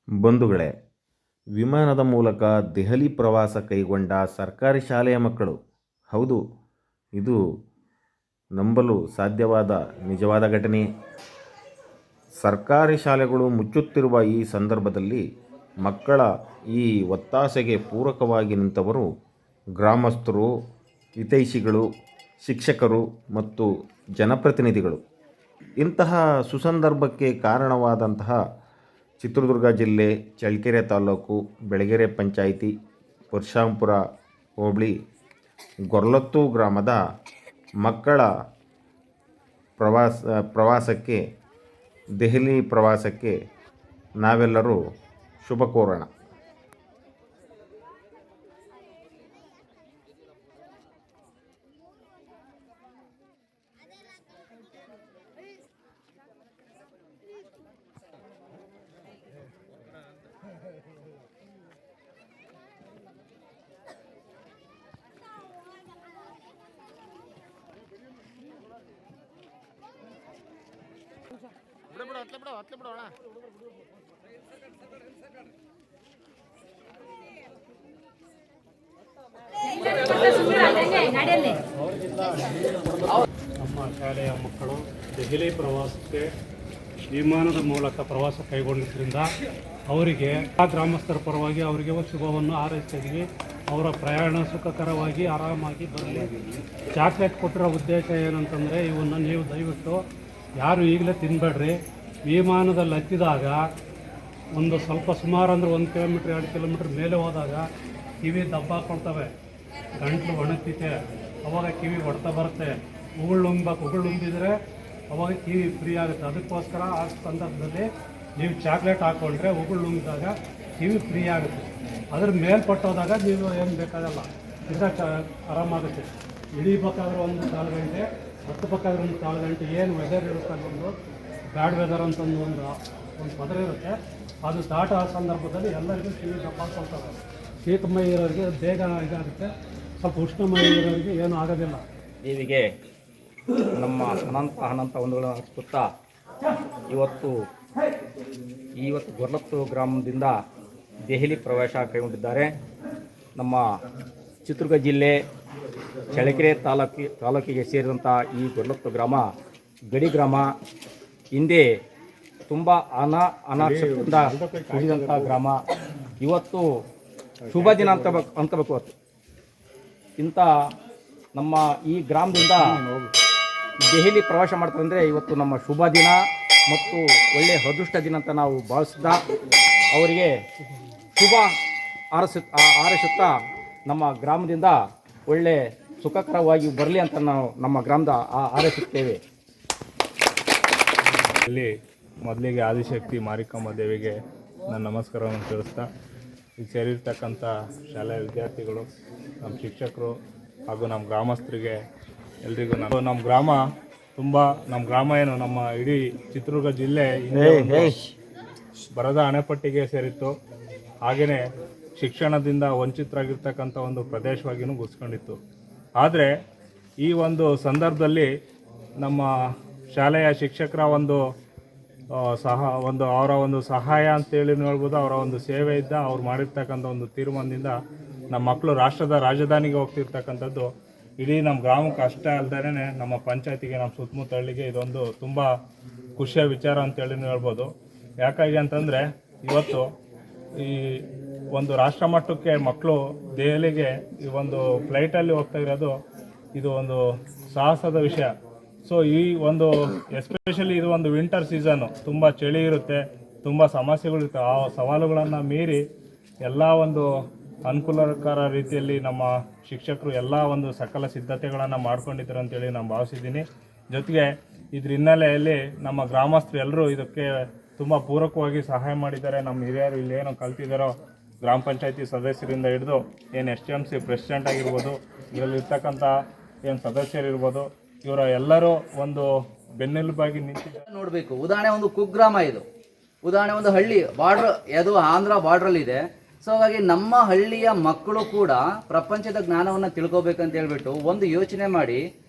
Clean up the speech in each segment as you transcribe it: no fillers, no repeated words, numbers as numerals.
ಬಂಧುಗಳೇ, ವಿಮಾನದ ಮೂಲಕ ದೆಹಲಿ ಪ್ರವಾಸ ಕೈಗೊಂಡ ಸರ್ಕಾರಿ ಶಾಲೆಯ ಮಕ್ಕಳು. ಹೌದು, ಇದು ನಂಬಲು ಸಾಧ್ಯವಾದ ನಿಜವಾದ ಘಟನೆ. ಸರ್ಕಾರಿ ಶಾಲೆಗಳು ಮುಚ್ಚುತ್ತಿರುವ ಈ ಸಂದರ್ಭದಲ್ಲಿ ಮಕ್ಕಳ ಈ ಒತ್ತಾಸೆಗೆ ಪೂರಕವಾಗಿ ನಿಂತವರು ಗ್ರಾಮಸ್ಥರು, ಹಿತೈಷಿಗಳು, ಶಿಕ್ಷಕರು ಮತ್ತು ಜನಪ್ರತಿನಿಧಿಗಳು. ಇಂತಹ ಸುಸಂದರ್ಭಕ್ಕೆ ಕಾರಣವಾದಂತಹ ಚಿತ್ರದುರ್ಗ ಜಿಲ್ಲೆ ಚಳ್ಳಕೆರೆ ತಾಲೂಕು ಬೆಳಗೆರೆ ಪಂಚಾಯಿತಿ ಪರಶುರಾಂಪುರ ಹೋಬಳಿ ಗೊರ್ಲತ್ತು ಗ್ರಾಮದ ಮಕ್ಕಳ ಪ್ರವಾಸಕ್ಕೆ ದೆಹಲಿ ಪ್ರವಾಸಕ್ಕೆ ನಾವೆಲ್ಲರೂ ಶುಭ ಕೋರೋಣ. ನಮ್ಮ ಶಾಲೆಯ ಮಕ್ಕಳು ದೆಹಲಿ ಪ್ರವಾಸಕ್ಕೆ ವಿಮಾನದ ಮೂಲಕ ಪ್ರವಾಸ ಕೈಗೊಂಡಿದ್ದರಿಂದ ಅವರಿಗೆ ಆ ಗ್ರಾಮಸ್ಥರ ಪರವಾಗಿ ಅವರಿಗೆ ಶುಭವನ್ನು ಹಾರೈಸ್ತಿದ್ವಿ. ಅವರ ಪ್ರಯಾಣ ಸುಖಕರವಾಗಿ ಆರಾಮಾಗಿ ಬರಲಿ. ಚಾಕ್ಲೇಟ್ ಕೊಟ್ಟಿರೋ ಉದ್ದೇಶ ಏನಂತಂದರೆ, ಇವನ್ನು ನೀವು ದಯವಿಟ್ಟು ಯಾರು ಈಗಲೇ ತಿನ್ನಬೇಡ್ರಿ. ವಿಮಾನದಲ್ಲಿ ಹತ್ತಿದಾಗ ಒಂದು ಸ್ವಲ್ಪ ಸುಮಾರು ಅಂದರೆ 1 ಕಿಲೋಮೀಟ್ರ್ 2 ಕಿಲೋಮೀಟ್ರ್ ಮೇಲೆ ಹೋದಾಗ ಕಿವಿ ದಬ್ಬಾಕೊಳ್ತವೆ, ಗಂಟ್ಲು ಒಣಗ್ತಿತೆ, ಅವಾಗ ಕಿವಿ ಹೊಡ್ತಾ ಬರುತ್ತೆ. ಉಗುಳು ಉಂಬಿದ್ರೆ ಅವಾಗ ಕಿವಿ ಫ್ರೀ ಆಗುತ್ತೆ. ಅದಕ್ಕೋಸ್ಕರ ಆ ಸಂದರ್ಭದಲ್ಲಿ ನೀವು ಚಾಕ್ಲೇಟ್ ಹಾಕ್ಕೊಂಡ್ರೆ ಉಗುಳು ನುಂಗಿದಾಗ ಕಿವಿ ಫ್ರೀ ಆಗುತ್ತೆ. ಅದ್ರ ಮೇಲ್ಪಟ್ಟೋದಾಗ ನೀವು ಏನು ಬೇಕಾಗಲ್ಲ, ಇದ್ರೆ ಆರಾಮಾಗುತ್ತೆ. ಇಳಿಬೇಕಾದ್ರೆ 1 ಕಾಲು ಗಂಟೆ, ಹತ್ತಬೇಕಾದ್ರೆ 1 ಕಾಲು ಗಂಟೆ, ಏನು ವೆದರ್ ಇರುತ್ತೆ, ಒಂದು ಬ್ಯಾಡ್ ವೆದರ್ ಅಂತಂದು ಒಂದು ಪದರ ಇರುತ್ತೆ, ಅದು ದಾಟೋ ಸಂದರ್ಭದಲ್ಲಿ ಎಲ್ಲರಿಗೂ ಕಿವಿ ದಪ್ಪಾಕೊಳ್ತವೆ. ಶೀತಮೈ ಇರೋರಿಗೆ ಬೇಗ ಇದಾಗುತ್ತೆ, ಸ್ವಲ್ಪ ಉಷ್ಣಮೈ ಇರೋರಿಗೆ ಏನೂ ಆಗೋದಿಲ್ಲ. ದೇವಿಗೆ ನಮ್ಮ ಅನಂತ ವಂದನೆಗಳನ್ನು ಅರ್ಪಿಸುತ್ತಾ ಇವತ್ತು ಗೊರ್ಲತ್ತು ಗ್ರಾಮದಿಂದ ದೆಹಲಿ ಪ್ರವೇಶ ಕೈಗೊಂಡಿದ್ದಾರೆ. ನಮ್ಮ ಚಿತ್ರದುರ್ಗ ಜಿಲ್ಲೆ ಚಳ್ಳಕೆರೆ ತಾಲೂಕಿಗೆ ಸೇರಿದಂಥ ಈ ಗೊರ್ಲತ್ತು ಗ್ರಾಮ ಗಡಿ ಗ್ರಾಮ. ಹಿಂದೆ ತುಂಬ ಅನಾಕ್ಷರದಿಂದ ಕೂಡಿದಂಥ ಗ್ರಾಮ. ಇವತ್ತು ಶುಭ ದಿನ ಅಂತಬೇಕು. ಇಂಥ ನಮ್ಮ ಈ ಗ್ರಾಮದಿಂದ ದೆಹಲಿ ಪ್ರವಾಸ ಮಾಡ್ತಾರಂದರೆ ಇವತ್ತು ನಮ್ಮ ಶುಭ ದಿನ ಮತ್ತು ಒಳ್ಳೆಯ ಅದೃಷ್ಟ ದಿನ ಅಂತ ನಾವು ಭಾವಿಸಿದ ಅವರಿಗೆ ಶುಭ ಹಾರೈಸುತ್ತಾ ನಮ್ಮ ಗ್ರಾಮದಿಂದ ಒಳ್ಳೆ ಸುಖಕರವಾಗಿ ಬರಲಿ ಅಂತ ನಾವು ನಮ್ಮ ಗ್ರಾಮದ ಹಾರೈಸುತ್ತೇವೆ. ಇಲ್ಲಿ ಮೊದಲಿಗೆ ಆದಿಶಕ್ತಿ ಮಾರಿಕಮ್ಮ ದೇವಿಗೆ ನಾನು ನಮಸ್ಕಾರವನ್ನು ತಿಳಿಸ್ತಾ, ಈಗ ಸೇರಿರ್ತಕ್ಕಂಥ ಶಾಲೆಯ ವಿದ್ಯಾರ್ಥಿಗಳು, ನಮ್ಮ ಶಿಕ್ಷಕರು ಹಾಗೂ ನಮ್ಮ ಗ್ರಾಮಸ್ಥರಿಗೆ ಎಲ್ರಿಗೂ ನಮ್ಮ ಗ್ರಾಮ ಏನು ನಮ್ಮ ಇಡೀ ಚಿತ್ರದುರ್ಗ ಜಿಲ್ಲೆ ಬರದ ಅಣೆಪಟ್ಟಿಗೆ ಸೇರಿತ್ತು. ಹಾಗೆಯೇ ಶಿಕ್ಷಣದಿಂದ ವಂಚಿತರಾಗಿರ್ತಕ್ಕಂಥ ಒಂದು ಪ್ರದೇಶವಾಗಿಯೂ ಗುರುತಿಸ್ಕೊಂಡಿತ್ತು. ಆದರೆ ಈ ಒಂದು ಸಂದರ್ಭದಲ್ಲಿ ನಮ್ಮ ಶಾಲೆಯ ಶಿಕ್ಷಕರ ಅವರ ಒಂದು ಸಹಾಯ ಅಂತೇಳಿ ಹೇಳ್ಬೋದು, ಅವರ ಒಂದು ಸೇವೆಯಿಂದ ಅವ್ರು ಮಾಡಿರ್ತಕ್ಕಂಥ ಒಂದು ತೀರ್ಮಾನದಿಂದ ನಮ್ಮ ಮಕ್ಕಳು ರಾಷ್ಟ್ರದ ರಾಜಧಾನಿಗೆ ಹೋಗ್ತಿರ್ತಕ್ಕಂಥದ್ದು ಇಡೀ ನಮ್ಮ ಗ್ರಾಮಕ್ಕೆ ಅಷ್ಟೇ ಅಲ್ಲದೇ ನಮ್ಮ ಪಂಚಾಯತಿಗೆ, ನಮ್ಮ ಸುತ್ತಮುತ್ತ ಹಳ್ಳಿಗೆ ಇದೊಂದು ತುಂಬ ಖುಷಿಯ ವಿಚಾರ ಅಂತೇಳಿ ಹೇಳ್ಬೋದು. ಯಾಕಾಗಿ ಅಂತಂದರೆ ಇವತ್ತು ಈ ಒಂದು ರಾಷ್ಟ್ರ ಮಟ್ಟಕ್ಕೆ ಮಕ್ಕಳು ದೆಹಲಿಗೆ ಈ ಒಂದು ಫ್ಲೈಟಲ್ಲಿ ಹೋಗ್ತಾ ಇರೋದು ಇದು ಒಂದು ಸಾಹಸದ ವಿಷಯ. ಸೊ ಈ ಒಂದು ಎಸ್ಪೆಷಲಿ ಇದು ಒಂದು ವಿಂಟರ್ ಸೀಸನ್ನು, ತುಂಬ ಚಳಿ ಇರುತ್ತೆ, ತುಂಬ ಸಮಸ್ಯೆಗಳಿರುತ್ತೆ. ಆ ಸವಾಲುಗಳನ್ನು ಮೀರಿ ಎಲ್ಲ ಒಂದು ಅನುಕೂಲಕರ ರೀತಿಯಲ್ಲಿ ನಮ್ಮ ಶಿಕ್ಷಕರು ಎಲ್ಲ ಒಂದು ಸಕಲ ಸಿದ್ಧತೆಗಳನ್ನು ಮಾಡ್ಕೊಂಡಿದ್ದಾರೆ ಅಂತೇಳಿ ನಾನು ಭಾವಿಸಿದ್ದೀನಿ. ಜೊತೆಗೆ ಇದ್ರ ಹಿನ್ನೆಲೆಯಲ್ಲಿ ನಮ್ಮ ಗ್ರಾಮಸ್ಥರು ಎಲ್ಲರೂ ಇದಕ್ಕೆ ತುಂಬ ಪೂರಕವಾಗಿ ಸಹಾಯ ಮಾಡಿದ್ದಾರೆ. ನಮ್ಮ ಹಿರಿಯರು ಇಲ್ಲಿ ಏನೋ ಕಲ್ತಿದ್ದಾರೋ, ಗ್ರಾಮ ಪಂಚಾಯತಿ ಸದಸ್ಯರಿಂದ ಹಿಡಿದು ಏನು STMC ಪ್ರೆಸಿಡೆಂಟ್ ಆಗಿರ್ಬೋದು, ಇದರಲ್ಲಿರ್ತಕ್ಕಂಥ ಏನು ಸದಸ್ಯರಿರ್ಬೋದು, ಇವರ ಎಲ್ಲರೂ ಒಂದು ಬೆನ್ನೆಲುಬಾಗಿ ನಿಂತಿದ್ದಾರೆ. ನೋಡಬೇಕು. ಉದಾಹರಣೆ ಒಂದು ಕುಗ್ರಾಮ, ಇದು ಉದಾಹರಣೆ ಒಂದು ಹಳ್ಳಿ ಬಾರ್ಡ್ರ್, ಅದು ಆಂಧ್ರ ಬಾರ್ಡ್ರಲ್ಲಿದೆ. ಸೊ ಹಾಗಾಗಿ ನಮ್ಮ ಹಳ್ಳಿಯ ಮಕ್ಕಳು ಕೂಡ ಪ್ರಪಂಚದ ಜ್ಞಾನವನ್ನು ತಿಳ್ಕೊಬೇಕಂತ ಹೇಳ್ಬಿಟ್ಟು ಒಂದು ಯೋಚನೆ ಮಾಡಿ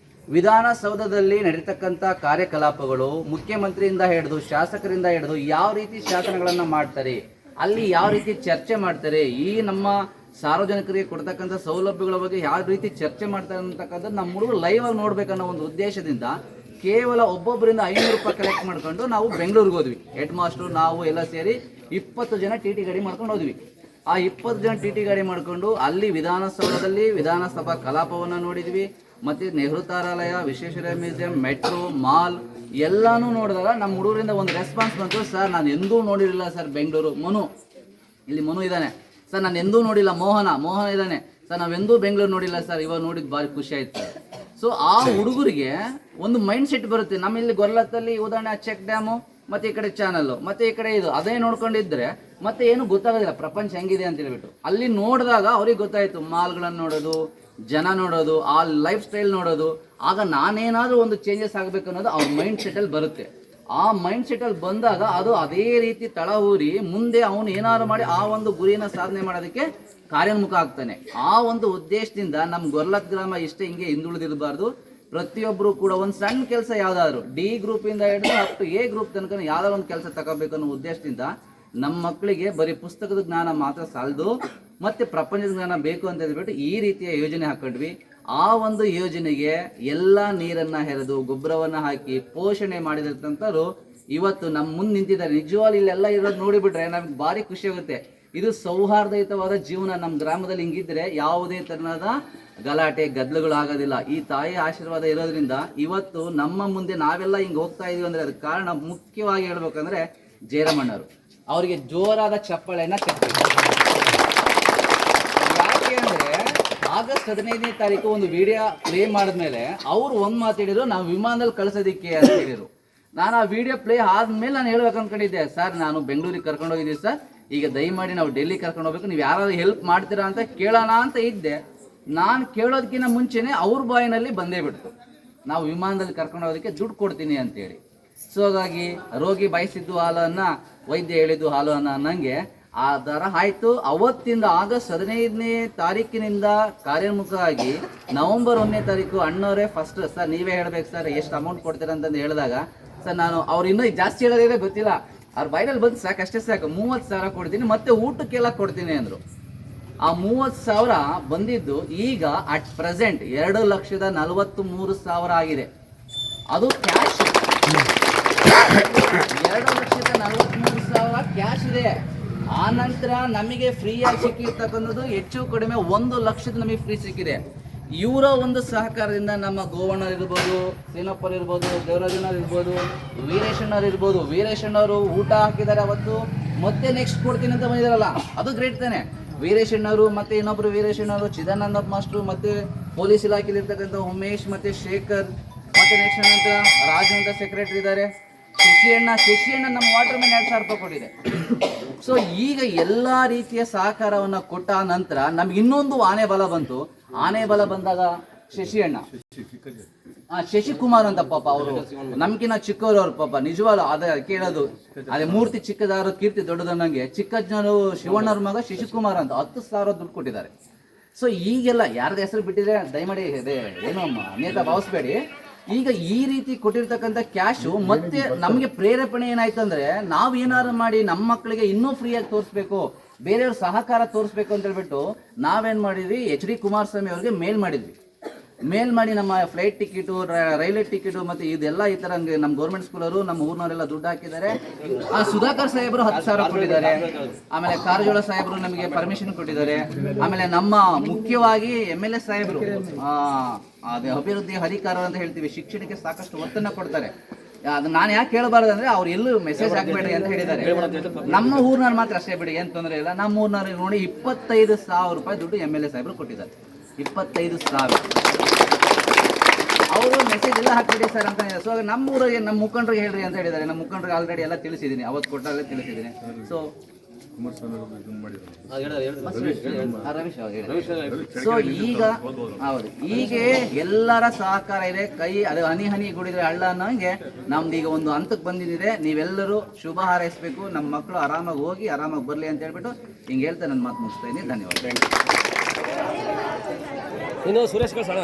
ವಿಧಾನಸೌಧದಲ್ಲಿ ನಡೀತಕ್ಕಂಥ ಕಾರ್ಯಕಲಾಪಗಳು ಮುಖ್ಯಮಂತ್ರಿಯಿಂದ ಹಿಡಿದು ಶಾಸಕರಿಂದ ಹಿಡಿದು ಯಾವ ರೀತಿ ಶಾಸನಗಳನ್ನು ಮಾಡ್ತಾರೆ, ಅಲ್ಲಿ ಯಾವ ರೀತಿ ಚರ್ಚೆ ಮಾಡ್ತಾರೆ, ಈ ನಮ್ಮ ಸಾರ್ವಜನಿಕರಿಗೆ ಕೊಡ್ತಕ್ಕಂಥ ಸೌಲಭ್ಯಗಳ ಬಗ್ಗೆ ಯಾವ ರೀತಿ ಚರ್ಚೆ ಮಾಡ್ತಾರೆ ಅಂತಕ್ಕಂಥದ್ದು ನಮ್ಮ ಹುಡುಗರು ಲೈವ್ ಆಗಿ ನೋಡ್ಬೇಕನ್ನೋ ಒಂದು ಉದ್ದೇಶದಿಂದ ಕೇವಲ ಒಬ್ಬೊಬ್ಬರಿಂದ 500 ರೂಪಾಯಿ ಕಲೆಕ್ಟ್ ಮಾಡ್ಕೊಂಡು ನಾವು ಬೆಂಗಳೂರಿಗೆ ಹೋದ್ವಿ. ಹೆಡ್ ಮಾಸ್ಟ್ರು ನಾವು ಎಲ್ಲ ಸೇರಿ 20 ಜನ ಟಿ ಟಿ ಗಾಡಿ ಮಾಡ್ಕೊಂಡು ಹೋದ್ವಿ. ಆ 20 ಜನ ಟಿ ಟಿ ಗಾಡಿ ಮಾಡ್ಕೊಂಡು ಅಲ್ಲಿ ವಿಧಾನಸೌಧದಲ್ಲಿ ವಿಧಾನಸಭಾ ಕಲಾಪವನ್ನು ನೋಡಿದ್ವಿ. ಮತ್ತು ನೆಹರು ತಾರಾಲಯ, ವಿಶ್ವೇಶ್ವರಯ್ಯ ಮ್ಯೂಸಿಯಂ, ಮೆಟ್ರೋ, ಮಾಲ್ ಎಲ್ಲಾನು ನೋಡಿದಾಗ ನಮ್ಮ ಹುಡುಗರಿಂದ ಒಂದು ರೆಸ್ಪಾನ್ಸ್ ಬಂತು. ಸರ್ ನಾನು ಎಂದೂ ನೋಡಿರಲಿಲ್ಲ ಸರ್ ಬೆಂಗಳೂರು. ಇಲ್ಲಿ ಮನು ಇದ್ದಾನೆ ಸರ್, ನಾನು ಎಂದೂ ನೋಡಿಲ್ಲ. ಮೋಹನ ಇದ್ದಾನೆ ಸರ್, ನಾವೆಂದೂ ಬೆಂಗಳೂರು ನೋಡಿಲ್ಲ ಸರ್, ಇವಾಗ ನೋಡಿದ್ದು ಭಾರಿ ಖುಷಿ ಆಯ್ತು. ಸೊ ಆ ಹುಡುಗರಿಗೆ ಒಂದು ಮೈಂಡ್ ಸೆಟ್ ಬರುತ್ತೆ. ನಮ್ಮ ಇಲ್ಲಿ ಗೊರ್ಲತ್ತಲ್ಲಿ ಉದಾಹರಣೆ ಚೆಕ್ ಡ್ಯಾಮು, ಮತ್ತೆ ಈ ಕಡೆ ಚಾನಲ್, ಮತ್ತೆ ಈ ಕಡೆ ಇದು, ಅದೇ ನೋಡ್ಕೊಂಡಿದ್ರೆ ಮತ್ತೆ ಏನು ಗೊತ್ತಾಗೋದಿಲ್ಲ ಪ್ರಪಂಚ ಹೆಂಗಿದೆ ಅಂತ ಹೇಳ್ಬಿಟ್ಟು. ಅಲ್ಲಿ ನೋಡಿದಾಗ ಅವ್ರಿಗೆ ಗೊತ್ತಾಯ್ತು, ಮಾಲ್ಗಳನ್ನು ನೋಡೋದು, ಜನ ನೋಡೋದು, ಆ ಲೈಫ್ ಸ್ಟೈಲ್ ನೋಡೋದು. ಆಗ ನಾನೇನಾದ್ರೂ ಒಂದು ಚೇಂಜಸ್ ಆಗಬೇಕು ಅನ್ನೋದು ಅವ್ರ ಮೈಂಡ್ ಸೆಟಲ್ಲಿ ಬರುತ್ತೆ. ಆ ಮೈಂಡ್ ಸೆಟಲ್ಲಿ ಬಂದಾಗ ಅದು ಅದೇ ರೀತಿ ತಳ ಊರಿ ಮುಂದೆ ಅವನು ಏನಾದ್ರು ಮಾಡಿ ಆ ಒಂದು ಗುರಿನ ಸಾಧನೆ ಮಾಡೋದಕ್ಕೆ ಕಾರ್ಯೋನ್ಮುಖ ಆಗ್ತಾನೆ. ಆ ಒಂದು ಉದ್ದೇಶದಿಂದ ನಮ್ಮ ಗೊರ್ಲತ್ ಗ್ರಾಮ ಇಷ್ಟೇ ಹಿಂಗೆ ಹಿಂದುಳಿದಿರಬಾರ್ದು. ಪ್ರತಿಯೊಬ್ಬರು ಕೂಡ ಒಂದು ಸಣ್ಣ ಕೆಲಸ ಯಾವುದಾದ್ರು ಡಿ ಗ್ರೂಪಿಂದ ಹಿಡಿದು ಅಪ್ ಟು ಎ ಗ್ರೂಪ್ ತನಕ ಯಾವ್ದಾದ್ರು ಒಂದು ಕೆಲಸ ತಗೋಬೇಕು ಅನ್ನೋ ಉದ್ದೇಶದಿಂದ ನಮ್ಮ ಮಕ್ಕಳಿಗೆ ಬರೀ ಪುಸ್ತಕದ ಜ್ಞಾನ ಮಾತ್ರ ಸಾಲದು, ಮತ್ತೆ ಪ್ರಪಂಚದ ಜ್ಞಾನ ಬೇಕು ಅಂತ ಹೇಳ್ಬಿಟ್ಟು ಈ ರೀತಿಯ ಯೋಜನೆ ಹಾಕೊಂಡ್ವಿ. ಆ ಒಂದು ಯೋಜನೆಗೆ ಎಲ್ಲ ನೀರನ್ನ ಹೆರೆದು ಗೊಬ್ಬರವನ್ನ ಹಾಕಿ ಪೋಷಣೆ ಮಾಡಿದಂಥವ್ರು ಇವತ್ತು ನಮ್ಮ ಮುಂದೆ ನಿಂತಿದ್ದಾರೆ. ನಿಜವಾಗ್ಲೂ ಇಲ್ಲೆಲ್ಲ ಇರೋದು ನೋಡಿಬಿಟ್ರೆ ನಮ್ಗೆ ಭಾರಿ ಖುಷಿ ಆಗುತ್ತೆ. ಇದು ಸೌಹಾರ್ದಯುತವಾದ ಜೀವನ. ನಮ್ಮ ಗ್ರಾಮದಲ್ಲಿ ಹಿಂಗಿದ್ರೆ ಯಾವುದೇ ತರಹದ ಗಲಾಟೆ ಗದ್ದಲಗಳು ಆಗೋದಿಲ್ಲ. ಈ ತಾಯಿ ಆಶೀರ್ವಾದ ಇರೋದ್ರಿಂದ ಇವತ್ತು ನಮ್ಮ ಮುಂದೆ ನಾವೆಲ್ಲ ಹಿಂಗೆ ಹೋಗ್ತಾ ಇದೀವಿ ಅಂದ್ರೆ ಅದಕ್ಕೆ ಕಾರಣ ಮುಖ್ಯವಾಗಿ ಹೇಳ್ಬೇಕಂದ್ರೆ ಜಯರಾಮಣ್ಣವರು. ಅವರಿಗೆ ಜೋರಾದ ಚಪ್ಪಾಳೆಯನ್ನ ತಟ್ಟಬೇಕು. ಯಾಕೆ ಅಂದ್ರೆ ಆಗಸ್ಟ್ 15ನೇ ತಾರೀಕು ಒಂದು ವಿಡಿಯೋ ಪ್ಲೇ ಮಾಡಿದ್ಮೇಲೆ ಅವ್ರು ಒಂದು ಮಾತಾಡಿದ್ರು, ನಾವು ವಿಮಾನದಲ್ಲಿ ಕಳಿಸೋದಿಕ್ಕೆ ಅಂತ ಹೇಳಿದ್ರು. ನಾನು ಆ ವಿಡಿಯೋ ಪ್ಲೇ ಆದ್ಮೇಲೆ ನಾನು ಹೇಳ್ಬೇಕು ಅನ್ಕೊಂಡಿದ್ದೆ, ಸರ್ ನಾನು ಬೆಂಗಳೂರಿಗೆ ಕರ್ಕೊಂಡು ಹೋಗಿದ್ದೀವಿ ಸರ್, ಈಗ ದಯಮಾಡಿ ನಾವು ಡೆಲ್ಲಿ ಕರ್ಕೊಂಡು ಹೋಗ್ಬೇಕು, ನೀವು ಯಾರಾದ್ರೂ ಹೆಲ್ಪ್ ಮಾಡ್ತೀರಾ ಅಂತ ಕೇಳೋಣ ಅಂತ ಇದ್ದೆ. ನಾನು ಕೇಳೋದಕ್ಕಿಂತ ಮುಂಚೆನೆ ಅವ್ರ ಬಾಯಿನಲ್ಲಿ ಬಂದೇ ಬಿಡ್ತು, ನಾವು ವಿಮಾನದಲ್ಲಿ ಕರ್ಕೊಂಡು ಹೋಗೋದಕ್ಕೆ ದುಡ್ಡು ಕೊಡ್ತೀನಿ ಅಂತೇಳಿ. ಸೊ ಹಾಗಾಗಿ ರೋಗಿ ಬಯಸಿದ್ದು ಹಾಲನ್ನು ವೈದ್ಯ ಹೇಳಿದ್ದು ಹಾಲು ಅನ್ನಂಗೆ ಆ ದರ ಆಯಿತು. ಅವತ್ತಿಂದ ಆಗಸ್ಟ್ 15ನೇ ತಾರೀಕಿನಿಂದ ಕಾರ್ಯೋನ್ಮುಖ ಆಗಿ ನವೆಂಬರ್ 1ನೇ ತಾರೀಕು ಅಣ್ಣವರೇ ಫಸ್ಟ್, ಸರ್ ನೀವೇ ಹೇಳ್ಬೇಕು ಸರ್ ಎಷ್ಟು ಅಮೌಂಟ್ ಕೊಡ್ತೀರಾ ಅಂತಂದು ಹೇಳಿದಾಗ, ಸರ್ ನಾನು ಅವ್ರು ಇನ್ನೂ ಜಾಸ್ತಿ ಹೇಳೋದೇ ಗೊತ್ತಿಲ್ಲ, ಅವ್ರ ಬೈನಲ್ಲಿ ಬಂದು ಸಾಕು ಅಷ್ಟೇ ಸಾಕು, 30,000 ಕೊಡ್ತೀನಿ ಮತ್ತೆ ಊಟಕ್ಕೆಲ್ಲ ಕೊಡ್ತೀನಿ ಅಂದರು. ಆ 30,000 ಬಂದಿದ್ದು ಈಗ ಅಟ್ ಪ್ರೆಸೆಂಟ್ 2,43,000 ಆಗಿದೆ. ಅದು ಕ್ಯಾಶ್. 2,43,000 ಕ್ಯಾಶ್ ಇದೆ. ಆ ನಂತರ ನಮಗೆ ಫ್ರೀಯಾಗಿ ಸಿಕ್ಕಿರ್ತಕ್ಕಂಥದ್ದು ಹೆಚ್ಚು ಕಡಿಮೆ 1 ಲಕ್ಷದ ನಮಗೆ ಫ್ರೀ ಸಿಕ್ಕಿದೆ. ಇವರ ಒಂದು ಸಹಕಾರದಿಂದ ನಮ್ಮ ಗೋವಣ್ಣರು ಇರ್ಬೋದು, ಸೀನಪ್ಪರು ಇರ್ಬೋದು, ದೇವರಾಜನವ್ರು ಇರ್ಬೋದು, ವೀರೇಶಣ್ಣವ್ರು ಇರ್ಬೋದು. ವೀರೇಶಣ್ಣವರು ಊಟ ಹಾಕಿದ್ದಾರೆ ಅವತ್ತು, ಮತ್ತೆ ನೆಕ್ಸ್ಟ್ ಕೊಡ್ತೀನಿ ಅಂತ ಬಂದಿದಾರಲ್ಲ, ಅದು ಗ್ರೇಟ್ ತಾನೆ. ವೀರೇಶಣ್ಣವರು ಮತ್ತೆ ಇನ್ನೊಬ್ರು ವೀರೇಶಣ್ಣವರು, ಚಿದಾನಂದಪ್ಪ ಮಾಸ್ಟ್ರು, ಮತ್ತೆ ಪೊಲೀಸ್ ಇಲಾಖೆಯಲ್ಲಿ ಇರ್ತಕ್ಕಂಥ ಉಮೇಶ್ ಮತ್ತೆ ಶೇಖರ್, ಮತ್ತೆ ನೆಕ್ಸ್ಟ್ ನಂತರ ರಾಜು ಅಂತ ಸೆಕ್ರೆಟರಿ ಇದ್ದಾರೆ. ಶಶಿಯಣ್ಣ ನಮ್ಮ ವಾಟರ್ ಮ್ಯಾನ್ 2,000 ರೂಪಾಯಿ ಕೊಟ್ಟಿದೆ. ಸೊ ಈಗ ಎಲ್ಲ ರೀತಿಯ ಸಹಕಾರವನ್ನು ಕೊಟ್ಟ ನಂತರ ನಮ್ಗೆ ಇನ್ನೊಂದು ಆನೆ ಬಲ ಬಂತು. ಆನೆ ಬಲ ಬಂದಾಗ ಶಶಿಕುಮಾರ್ ಅಂತ ಪಾಪ ಅವರು ನಮ್ಗಿನ ಚಿಕ್ಕವರು ಅವ್ರ ಪಾಪ ನಿಜವಾಗ್ಲು ಅದ ಕೇಳೋದು ಅದೇ ಮೂರ್ತಿ ಚಿಕ್ಕದಾರು ಕೀರ್ತಿ ದೊಡ್ಡದನ್ನಂಗೆ ಚಿಕ್ಕಜ್ಜನರು ಶಿವಣ್ಣವ್ರ ಮಗ ಶಶಿಕುಮಾರ್ ಅಂತ 10,000 ದುಡ್ಡು ಕೊಟ್ಟಿದ್ದಾರೆ. ಸೊ ಈಗೆಲ್ಲ ಯಾರ್ದು ಹೆಸರು ಬಿಟ್ಟಿದ್ರೆ ದಯಮಾಡಿ ಏನು ನೇತಾ ಭಾವಿಸ್ಬೇಡಿ. ಈಗ ಈ ರೀತಿ ಕೊಟ್ಟಿರ್ತಕ್ಕಂಥ ಕ್ಯಾಶು ಮತ್ತೆ ನಮಗೆ ಪ್ರೇರೇಪಣೆ ಏನಾಯ್ತು ಅಂದ್ರೆ ನಾವು ಏನಾದ್ರು ಮಾಡಿ ನಮ್ಮ ಮಕ್ಕಳಿಗೆ ಇನ್ನೂ ಫ್ರೀಯಾಗಿ ತೋರಿಸ್ಬೇಕು, ಬೇರೆಯವ್ರ ಸಹಕಾರ ತೋರಿಸ್ಬೇಕು ಅಂತ ಹೇಳ್ಬಿಟ್ಟು ನಾವೇನ್ ಮಾಡಿದ್ವಿ, HD ಕುಮಾರಸ್ವಾಮಿ ಅವ್ರಿಗೆ ಮೇಲ್ ಮಾಡಿದ್ವಿ. ಮೇಲ್ ಮಾಡಿ ನಮ್ಮ ಫ್ಲೈಟ್ ಟಿಕೆಟು, ರೈಲ್ವೆ ಟಿಕೆಟು ಮತ್ತೆ ಇದೆಲ್ಲ ಈ ತರ ನಮ್ಮ ಗೌರ್ಮೆಂಟ್ ಸ್ಕೂಲರು ನಮ್ಮ ಊರಿನವರೆಲ್ಲ ದುಡ್ಡು ಹಾಕಿದ್ದಾರೆ. ಆ ಸುಧಾಕರ್ ಸಾಹೇಬರು 10,000 ಕೊಟ್ಟಿದ್ದಾರೆ. ಆಮೇಲೆ ಕಾರಜೋಳ ಸಾಹೇಬರು ನಮಗೆ ಪರ್ಮಿಷನ್ ಕೊಟ್ಟಿದ್ದಾರೆ. ಆಮೇಲೆ ನಮ್ಮ ಮುಖ್ಯವಾಗಿ MLA ಸಾಹೇಬರು ಅದೇ ಅಭಿವೃದ್ಧಿ ಹರಿಕಾರ ಅಂತ ಹೇಳ್ತೀವಿ, ಶಿಕ್ಷಣಕ್ಕೆ ಸಾಕಷ್ಟು ಒತ್ತನ್ನು ಕೊಡ್ತಾರೆ. ಅದು ನಾನು ಯಾಕೆ ಕೇಳಬಾರ್ದು ಅಂದ್ರೆ ಅವ್ರು ಎಲ್ಲೂ ಮೆಸೇಜ್ ಹಾಕಬೇಡಿ ಅಂತ ಹೇಳಿದ್ದಾರೆ. ನಮ್ಮ ಊರಿನವ್ರು ಮಾತ್ರ ಅಷ್ಟೇ ಬಿಡಿ, ಏನು ತೊಂದರೆ ಇಲ್ಲ. ನಮ್ಮ ಊರಿನವ್ರಿಗೆ ನೋಡಿ 25,000 ರೂಪಾಯಿ ದುಡ್ಡು MLA ಸಾಹೇಬರು ಕೊಟ್ಟಿದ್ದಾರೆ. 25,000 ಅವರು ಮೆಸೇಜ್ ಎಲ್ಲ ಹಾಕ್ಬಿಡಿ ಸರ್ ಅಂತ. ಸೊ ನಮ್ಮ ಊರಿಗೆ ನಮ್ಮ ಮುಖಂಡರಿಗೆ ಹೇಳ್ರಿ ಅಂತ ಹೇಳಿದ್ದಾರೆ. ನಮ್ಮ ಮುಖಂಡರಿಗೆ ಆಲ್ರೆಡಿ ಎಲ್ಲ ತಿಳಿಸಿದ್ದೀನಿ, ಅವತ್ತು ಕೊಟ್ಟಾಗಲೇ ತಿಳಿಸಿದ್ದೀನಿ. ಸೊ ಸೊ ಈಗ ಹೌದು, ಈಗ ಎಲ್ಲರ ಸಹಕಾರ ಇದೆ. ಕೈ ಅದು ಹನಿ ಹನಿ ಗುಡಿದ್ರೆ ಹಳ್ಳ ಅನ್ನೋಂಗೆ ನಮ್ದು ಈಗ ಒಂದು ಹಂತಕ್ಕೆ ಬಂದಿದೆ. ನೀವೆಲ್ಲರೂ ಶುಭ ಹಾರೈಸಬೇಕು, ನಮ್ಮ ಮಕ್ಕಳು ಆರಾಮಾಗಿ ಹೋಗಿ ಆರಾಮಾಗಿ ಬರಲಿ ಅಂತ ಹೇಳ್ಬಿಟ್ಟು ಹಿಂಗೆ ಹೇಳ್ತಾ ನನ್ನ ಮಾತು ಮುಗಿಸ್ತಾ ಇದ್ದೀನಿ. ಧನ್ಯವಾದ. ಇನ್ನು ಸುರೇಶ್ ಕಳ್ಸೋಣ.